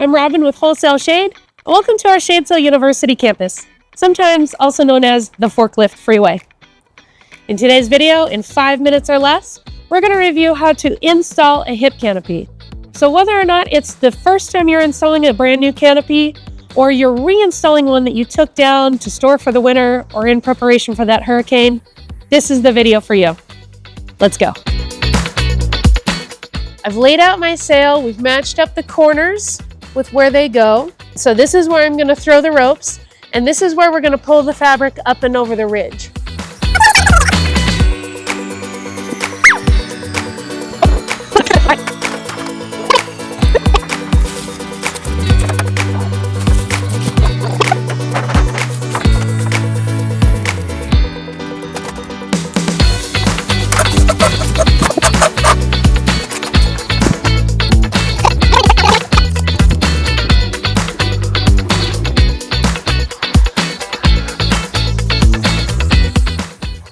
I'm Robin with Wholesale Shade, and welcome to our Shade Sail University campus, sometimes also known as the Forklift Freeway. In today's video, in 5 minutes or less, we're going to review how to install a hip canopy. So whether or not it's the first time you're installing a brand new canopy, or you're reinstalling one that you took down to store for the winter or in preparation for that hurricane, this is the video for you. Let's go. I've laid out my sail. We've matched up the corners with where they go. So this is where I'm going to throw the ropes, and this is where we're going to pull the fabric up and over the ridge.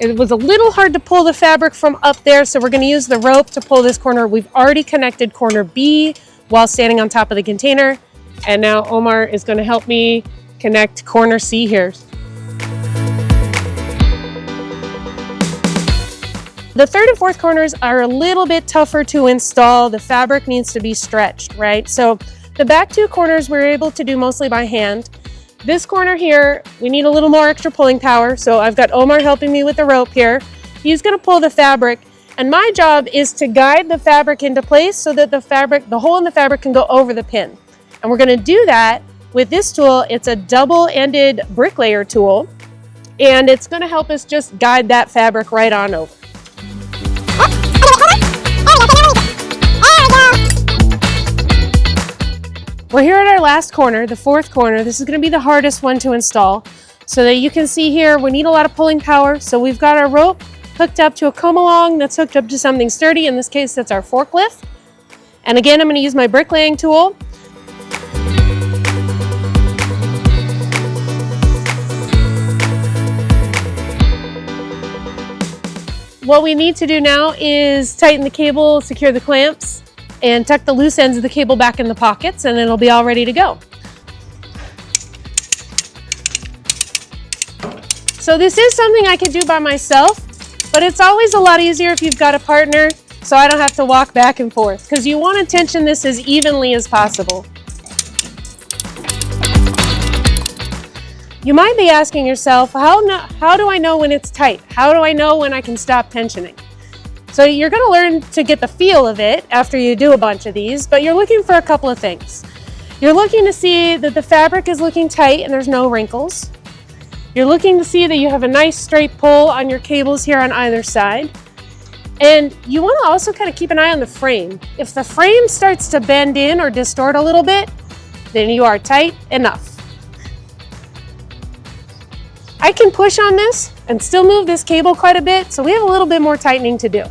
It was a little hard to pull the fabric from up there, so we're going to use the rope to pull this corner. We've already connected corner B while standing on top of the container, and now Omar is going to help me connect corner C here. The third and fourth corners are a little bit tougher to install. The fabric needs to be stretched, right? So the back two corners we're able to do mostly by hand. This corner here, we need a little more extra pulling power, so I've got Omar helping me with the rope here. He's going to pull the fabric, and my job is to guide the fabric into place so that the hole in the fabric can go over the pin. And we're going to do that with this tool. It's a double-ended bricklayer tool, and it's going to help us just guide that fabric right on over. We're here at our last corner, the fourth corner. This is going to be the hardest one to install. So that you can see here, we need a lot of pulling power. So we've got our rope hooked up to a come-along that's hooked up to something sturdy. In this case, that's our forklift. And again, I'm going to use my bricklaying tool. What we need to do now is tighten the cable, secure the clamps, and tuck the loose ends of the cable back in the pockets, and it'll be all ready to go. So this is something I could do by myself, but it's always a lot easier if you've got a partner, so I don't have to walk back and forth, because you want to tension this as evenly as possible. You might be asking yourself, how do I know when it's tight? How do I know when I can stop tensioning? So you're going to learn to get the feel of it after you do a bunch of these, but you're looking for a couple of things. You're looking to see that the fabric is looking tight and there's no wrinkles. You're looking to see that you have a nice straight pull on your cables here on either side. And you want to also kind of keep an eye on the frame. If the frame starts to bend in or distort a little bit, then you are tight enough. I can push on this and still move this cable quite a bit, so we have a little bit more tightening to do.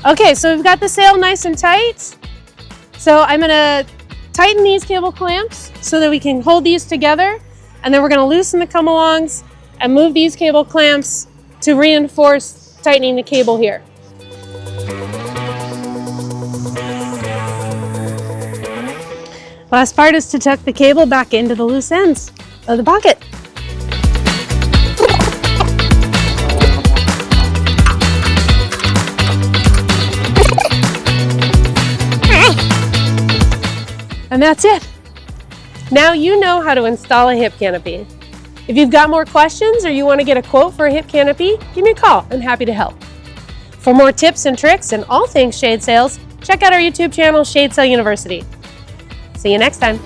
Okay, so we've got the sail nice and tight. So I'm going to tighten these cable clamps so that we can hold these together, and then we're going to loosen the come-alongs and move these cable clamps to reinforce tightening the cable here. Last part is to tuck the cable back into the loose ends of the pocket. And that's it. Now you know how to install a hip canopy. If you've got more questions or you want to get a quote for a hip canopy, give me a call. I'm happy to help. For more tips and tricks and all things shade sails, check out our YouTube channel, Shade Sail University. See you next time.